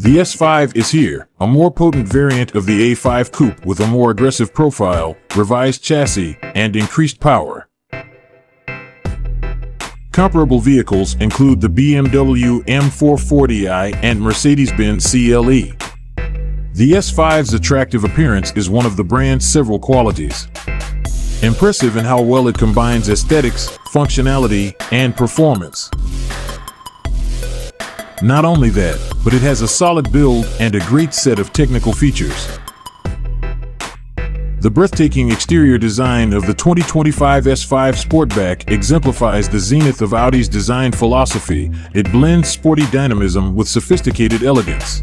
The S5 is here, a more potent variant of the A5 coupe with a more aggressive profile, revised chassis, and increased power. Comparable vehicles include the BMW M440i and Mercedes-Benz CLE. The S5's attractive appearance is one of the brand's several qualities. Impressive in how well it combines aesthetics, functionality, and performance. Not only that, but it has a solid build and a great set of technical features. The breathtaking exterior design of the 2025 S5 Sportback exemplifies the zenith of Audi's design philosophy. It blends sporty dynamism with sophisticated elegance.